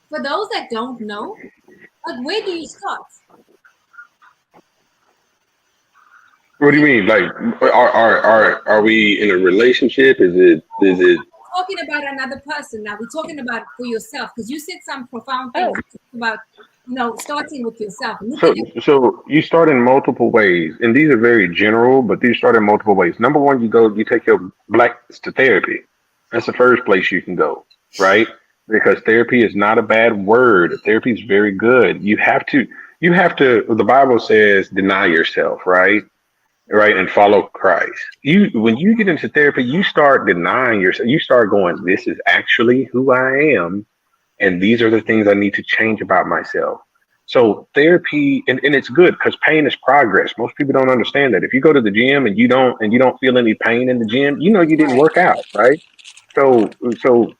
For those that don't know, like where do you start? What do you mean? Like, are we in a relationship? Is it? Talking about another person now. We're talking about for yourself because you said some profound Oh, things about starting with yourself. Look So at it. so you start in multiple ways, and these are very general, but these start in multiple ways. Number one, you take your blacks to therapy. That's the first place you can go, right? Because therapy is not a bad word. Therapy is very good. You have to. The Bible says deny yourself, right? Right, and follow Christ. When you get into therapy, you start denying yourself. You start going, this is actually who I am, and these are the things I need to change about myself. So therapy, and it's good because pain is progress. Most people don't understand that. If you go to the gym and you don't feel any pain in the gym, you didn't Right. work out, right? So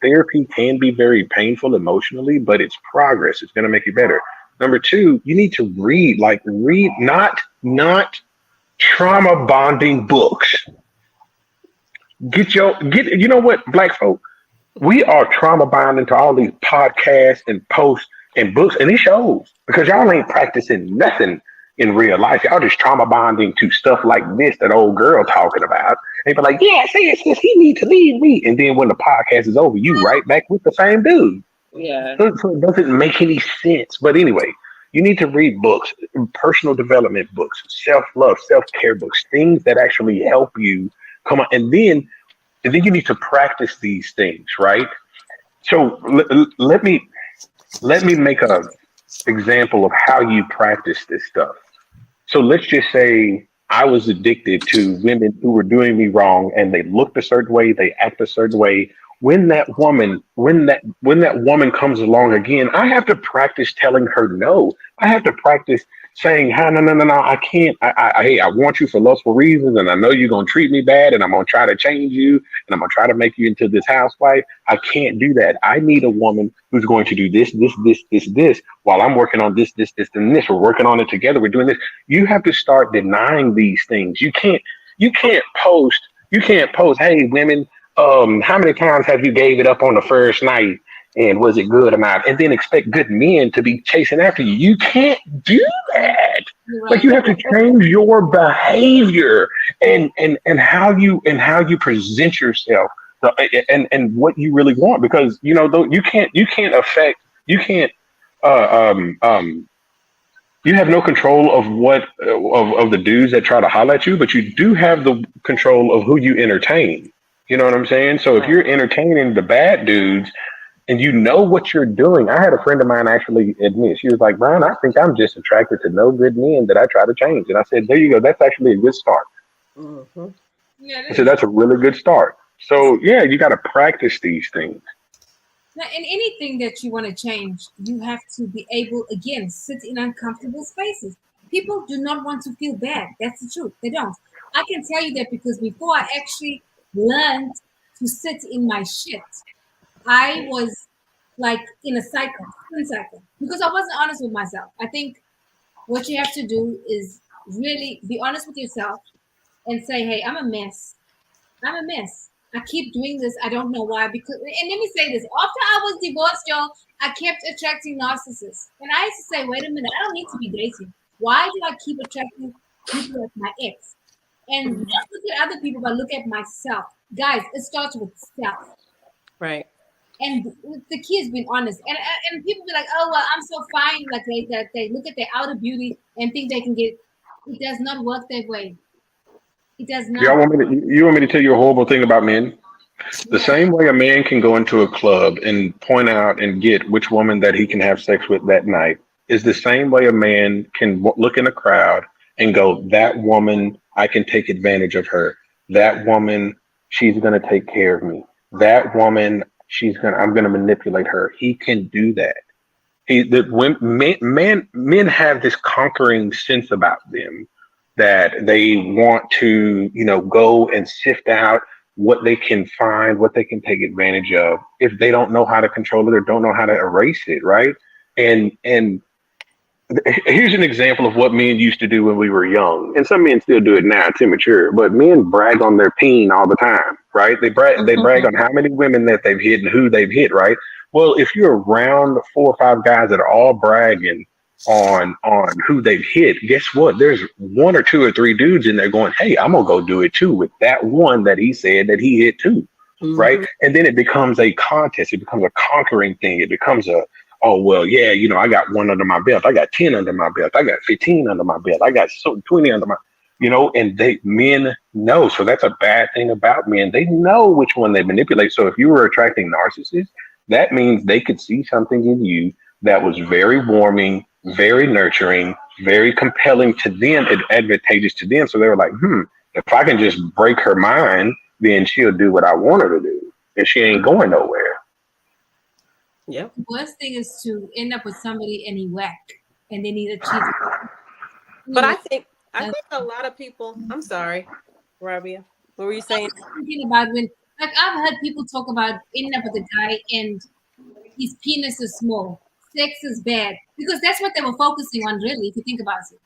therapy can be very painful emotionally, but it's progress. It's going to make you better. Number two, you need to read, not trauma bonding books. You know what, black folk, we are trauma bonding to all these podcasts and posts and books, and it shows because y'all ain't practicing nothing in real life. Y'all just trauma bonding to stuff like this that old girl talking about. They be like, yeah, sis, he need to leave me. And then when the podcast is over, you right back with the same dude. yeah. So it doesn't make any sense. But anyway, you need to read books, personal development books, self-love, self-care books, things that actually help you come on. And then you need to practice these things, right? So let me make a example of how you practice this stuff. So let's just say I was addicted to women who were doing me wrong and they looked a certain way, they act a certain way. When that woman comes along again, I have to practice telling her no. I have to practice saying, "Hi, no, no, no, no, I can't. Hey, I want you for lustful reasons, and I know you're gonna treat me bad, and I'm gonna try to change you, and I'm gonna try to make you into this housewife. I can't do that. I need a woman who's going to do this, while I'm working on this, and this. We're working on it together. We're doing this. You have to start denying these things. You can't post, hey, women, how many times have you gave it up on the first night? And was it good or not? And then expect good men to be chasing after you. You can't do that. You're Like right. you have to change your behavior and how you present yourself and what you really want because though uh, um um you have no control of of the dudes that try to holler at you, but you do have the control of who you entertain. You know what I'm saying? So if Right. you're entertaining the bad dudes and you know what you're doing, I had a friend of mine actually admit, she was like, Brian, I think I'm just attracted to no good men that I try to change. And I said, there you go. That's actually a good start. Mm-hmm. Yeah, I it said, is. that's a really good start. So yeah, you got to practice these things. Now, in anything that you want to change, you have to be able, again, sit in uncomfortable spaces. People do not want to feel bad. That's the truth. They don't. I can tell you that because before I actually learned to sit in my shit, I was like in a cycle, spin cycle, because I wasn't honest with myself. I think what you have to do is really be honest with yourself and say, hey, I'm a mess. I'm a mess. I keep doing this. I don't know why. Because, and let me say this: after I was divorced, y'all, I kept attracting narcissists, and I used to say, "Wait a minute, I don't need to be dating. Why do I keep attracting people like my ex?" And not look at other people, but look at myself, guys. It starts with self, Right. and the key is being honest. And people be like, "Oh well, I'm so fine." Like they look at their outer beauty and think they can get. It does not work that way. It does Y'all not. want me to, you want me to tell you a horrible thing about men? The Yeah. same way a man can go into a club and point out and get which woman that he can have sex with that night is the same way a man can look in a crowd and go, that woman, I can take advantage of her. That woman, she's going to take care of me. That woman, I'm going to manipulate her. He can do that. When men have this conquering sense about them that they want to, go and sift out what they can find, what they can take advantage of if they don't know how to control it or don't know how to erase it, right? And here's an example of what men used to do when we were young, and some men still do it now. It's immature, but men brag on their peen all the time, right? They brag on how many women that they've hit and who they've hit, right? Well, if you're around 4 or 5 guys that are all bragging on who they've hit, guess what? There's 1 or 2 or 3 dudes in there going, "Hey, I'm gonna go do it too with that one that he said that he hit too." Right? And then it becomes a contest. It becomes a conquering thing. It becomes a, oh, well, yeah, I got 1 under my belt. I got 10 under my belt. I got 15 under my belt. I got 20 under my, and men know. So that's a bad thing about men. They know which one they manipulate. So if you were attracting narcissists, that means they could see something in you that was very warming, very nurturing, very compelling to them, and advantageous to them. So they were like, if I can just break her mind, then she'll do what I want her to do. And she ain't going nowhere. Yep. The worst thing is to end up with somebody and he whack and they need a cheat. But I think a lot of people, I'm sorry, Rabia, what were you saying? I was thinking about when, like, I've heard people talk about ending up with a guy and his penis is small. Sex is bad. Because that's what they were focusing on, really, if you think about it.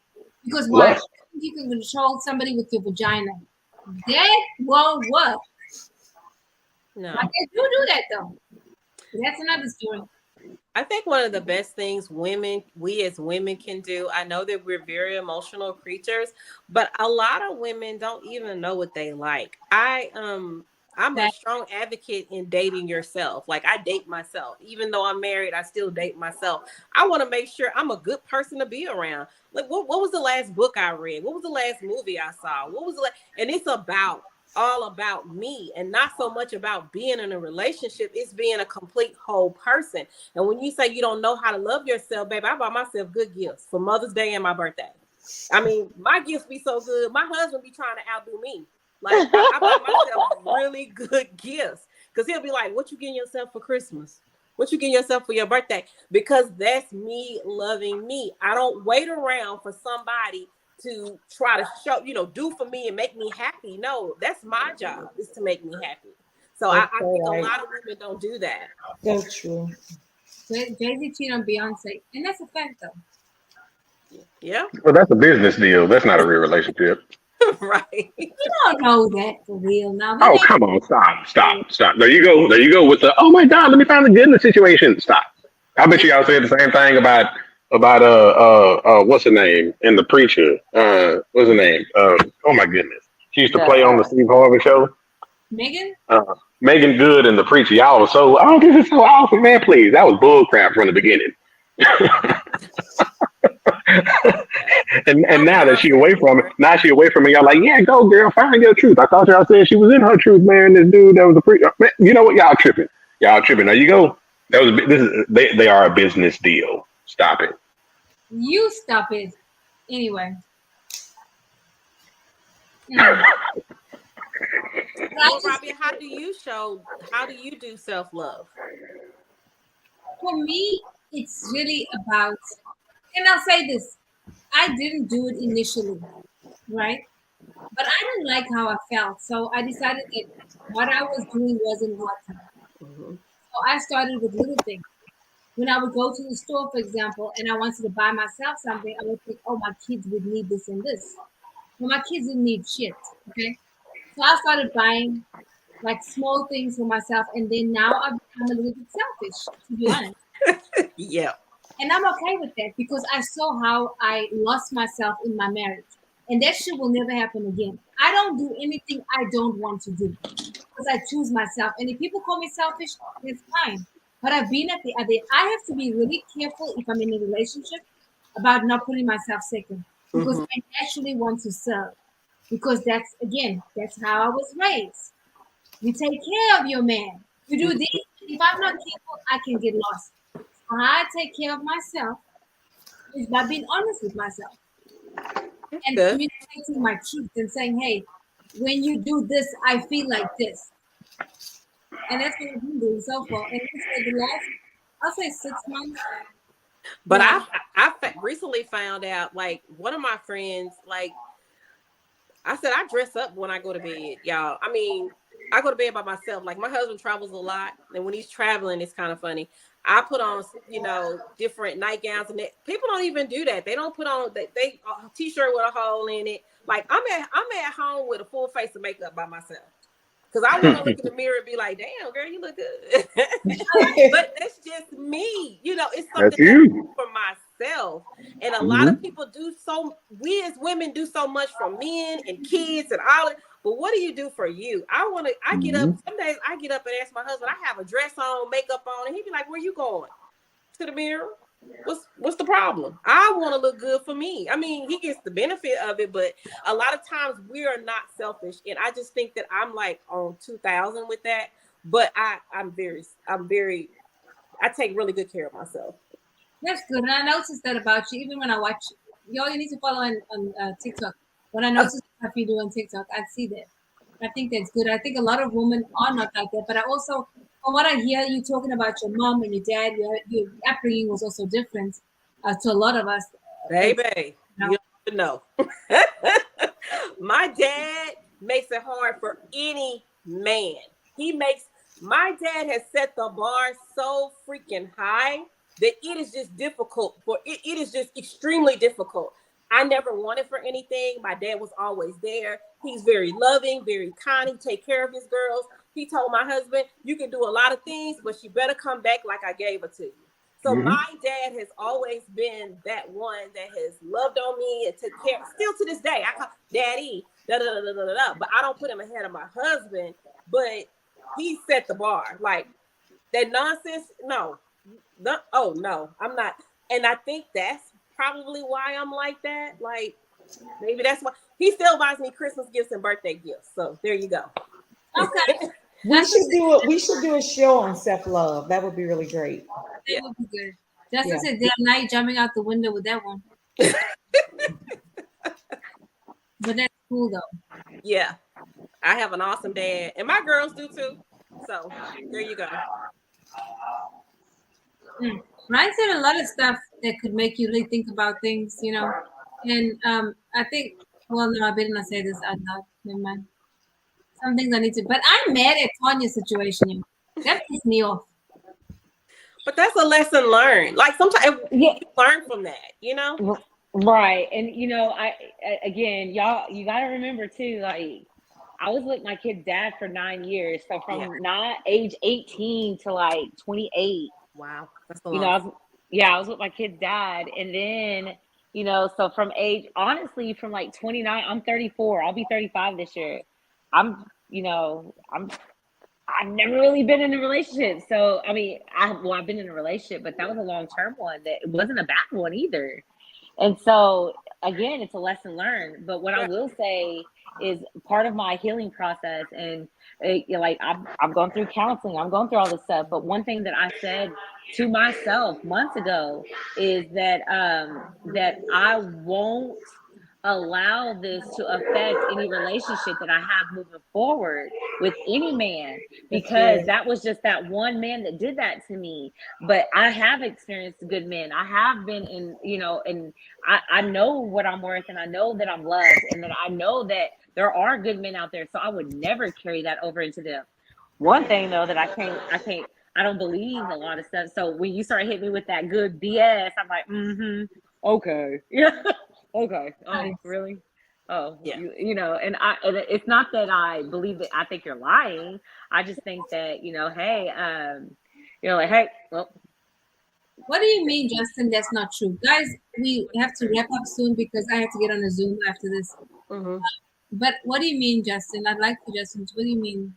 Because why? Yes. You can control somebody with your vagina. That won't work. No. But they do that, though. That's another story. I think one of the best things we as women can do, I know that we're very emotional creatures, but a lot of women don't even know what they like. I'm a strong advocate in dating yourself. Like, I date myself. Even though I'm married, I still date myself. I want to make sure I'm a good person to be around. Like, what was the last book I read? What was the last movie I saw? And it's all about me and not so much about being in a relationship. It's being a complete whole person. And when you say you don't know how to love yourself, baby, I bought myself good gifts for Mother's Day and my birthday. I mean, my gifts be so good. My husband be trying to outdo me. Like, I buy myself really good gifts because he'll be like, "What you getting yourself for Christmas? What you getting yourself for your birthday?" Because that's me loving me. I don't wait around for somebody to try to show, do for me and make me happy. No, that's my job, is to make me happy. So I think a lot of women don't do that. That's true. Jay-Z cheated on Beyonce, and that's a fact, though. Yeah. Well, that's a business deal. That's not a real relationship. Right. You don't know that for real now. Oh, come on. Stop. There you go with the, oh my God, let me find the good in the situation. Stop. I bet you all said the same thing about what's her name in The Preacher? What's her name? Oh my goodness. She used to play on the Steve Harvey show. Megan? Megan Good in The Preacher. Y'all was so, oh, this is so awesome, man. Please. That was bull crap from the beginning. and now that she away from it, y'all like, yeah, go girl, find your truth. I thought y'all said she was in her truth, man. This dude that was a preacher. Man, you know what? Y'all tripping. There you go. They are a business deal. Stop it. You stop it. Anyway. Well, Robbie, how do you do self-love? For me, it's really about, and I'll say this, I didn't do it initially, right? But I didn't like how I felt. So I decided that what I was doing wasn't working. So I started with little things. When I would go to the store, for example, and I wanted to buy myself something, I would think, oh, my kids would need this and this. Well, my kids didn't need shit, okay? So I started buying like small things for myself, and then now I've become a little bit selfish, to be honest. Yeah. And I'm okay with that because I saw how I lost myself in my marriage. And that shit will never happen again. I don't do anything I don't want to do because I choose myself. And if people call me selfish, it's fine. But I've been at the other. I have to be really careful if I'm in a relationship about not putting myself second because I naturally want to serve. Because that's how I was raised. You take care of your man. You do this. If I'm not careful, I can get lost. So how I take care of myself is by being honest with myself and communicating my truth and saying, hey, when you do this, I feel like this. And that's what I've been doing so far. And for the last, I'll say 6 months. But yeah. I recently found out, like, one of my friends, like, I said, I dress up when I go to bed, y'all. I mean, I go to bed by myself. Like my husband travels a lot, and when he's traveling, it's kind of funny. I put on, different nightgowns, and people don't even do that. They don't put on they a t-shirt with a hole in it. Like I'm at home with a full face of makeup by myself. Because I want to look in the mirror and be like, damn, girl, you look good. But that's just me. It's something for myself. And a lot of people we as women do so much for men and kids and all that. But what do you do for you? I get up, some days I get up and ask my husband, I have a dress on, makeup on, and he'd be like, where you going? To the mirror? What's the problem? I want to look good for me. I mean, he gets the benefit of it, but a lot of times we are not selfish. And I just think that I'm like on 2000 with that. But I take really good care of myself. That's good. And I noticed that about you. Even when I watch, you need to follow on TikTok. When I notice stuff you do on TikTok, I see that. I think that's good. I think a lot of women are not like that. But I also, from what I hear you talking about your mom and your dad, your upbringing was also different to a lot of us. Baby, you don't know. My dad makes it hard for any man. My dad has set the bar so freaking high that it is just difficult it is just extremely difficult. I never wanted for anything. My dad was always there. He's very loving, very kind. He take care of his girls. He told my husband, you can do a lot of things, but you better come back like I gave her to you. So my dad has always been that one that has loved on me and took care. Still to this day, I call Daddy, da da da da da da. But I don't put him ahead of my husband. But he set the bar. Like that nonsense. No, I'm not. And I think that's probably why I'm like that. Like maybe that's why he still buys me Christmas gifts and birthday gifts. So there you go. Okay. We should do a show on self-love. That would be really great. That would be good. Justin said damn night jumping out the window with that one. But that's cool though. Yeah. I have an awesome dad. And my girls do too. So there you go. Ryan said a lot of stuff that could make you really think about things, And I think, well, no, I better not say this out loud. Never mind. Some things I need to, but I'm mad at Tonya's situation. That pissed me off. But that's a lesson learned. Like sometimes you learn from that, Right. And again, y'all, you gotta remember too, like I was with my kid's dad for 9 years. So from age 18 to like 28. Wow. That's a lot. I was with my kid's dad. And then, so from from like 29, I'm 34. I'll be 35 this year. I've never really been in a relationship. So, I mean, I've been in a relationship, but that was a long-term one. That it wasn't a bad one either. And so, again, it's a lesson learned. But what I will say is part of my healing process, and I'm going through counseling, I'm going through all this stuff. But one thing that I said to myself months ago is that I won't allow this to affect any relationship that I have moving forward with any man, because that was just that one man that did that to me. But I have experienced good men. I have been in, and I know what I'm worth, and I know that I'm loved, and that I know that there are good men out there. So I would never carry that over into them. One thing though that I don't believe a lot of stuff. So when you start hitting me with that good BS, I'm like, okay. Yeah. Okay. Oh, really? Oh, yeah. And it's not that I believe that I think you're lying. I just think that, hey, hey, well. What do you mean, Justin? That's not true. Guys, we have to wrap up soon because I have to get on a Zoom after this. But what do you mean, Justin? I'd like to, Justin. What do you mean?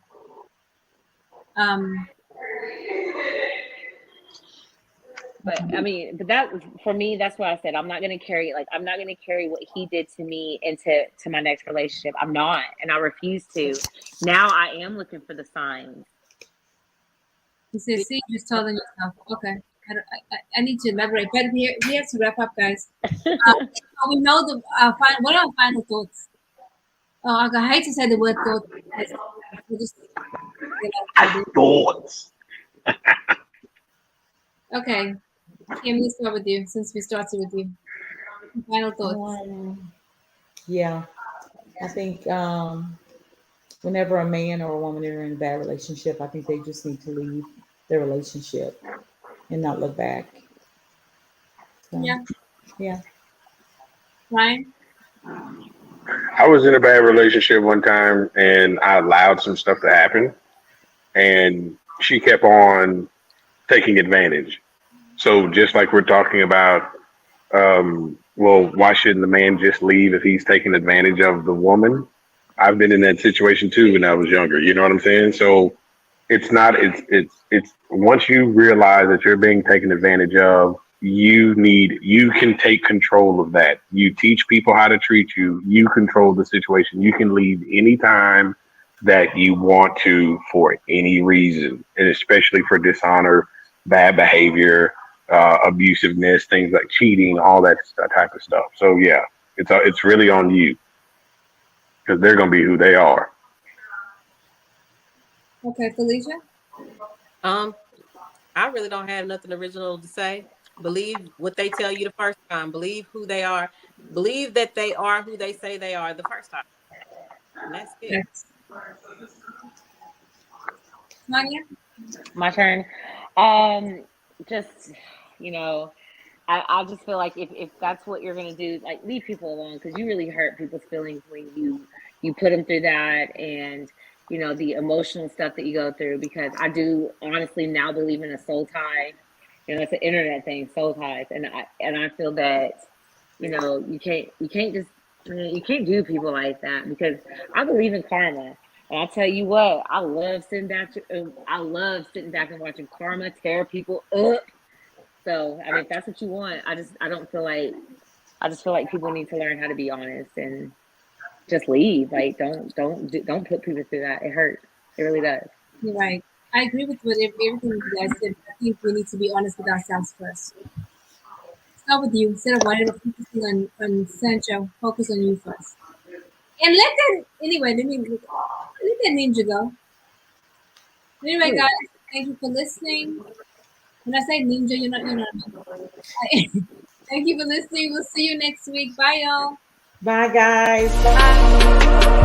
But I mean, but that for me, that's what I said. I'm not going to carry what he did to me into my next relationship. I'm not, and I refuse to. Now I am looking for the signs. He says, "See, just telling yourself." Okay, I need to elaborate, but we have to wrap up, guys. We know what are our final thoughts? Oh, I hate to say the word thought. Thoughts. Okay. Kim, let's start with you since we started with you. Final thoughts. Yeah, I think whenever a man or a woman are in a bad relationship, I think they just need to leave their relationship and not look back. So, yeah. Ryan? I was in a bad relationship one time and I allowed some stuff to happen and she kept on taking advantage. So just like we're talking about, well, why shouldn't the man just leave if he's taking advantage of the woman? I've been in that situation too when I was younger. You know what I'm saying? So it's not, it's once you realize that you're being taken advantage of, you can take control of that. You teach people how to treat you. You control the situation. You can leave anytime that you want to for any reason, and especially for dishonor, bad behavior, abusiveness, things like cheating, all that type of stuff. So yeah, it's really on you because they're gonna be who they are. Okay, Felicia? I really don't have nothing original to say. Believe what they tell you the first time. Believe who they are. Believe that they are who they say they are the first time. And that's it. Yes. Tonya? My turn. Just you know, I just feel like if that's what you're gonna do, like leave people alone because you really hurt people's feelings when you put them through that and the emotional stuff that you go through. Because I do honestly now believe in a soul tie. It's an internet thing, soul ties, and I feel that you can't just you can't do people like that because I believe in karma. And I tell you what, I love sitting back. I love sitting back and watching karma tear people up. So I mean, if that's what you want, I don't feel like I just feel like people need to learn how to be honest and just leave. Like don't put people through that. It hurts. It really does. You're right. I agree with everything you guys said. I think we need to be honest with ourselves first. Start with you. Instead of whatever focusing on Sancho, focus on you first. And let that anyway, let that ninja go. Anyway, guys, thank you for listening. When I say ninja, you're not Thank you for listening. We'll see you next week. Bye y'all. Bye, guys. Bye.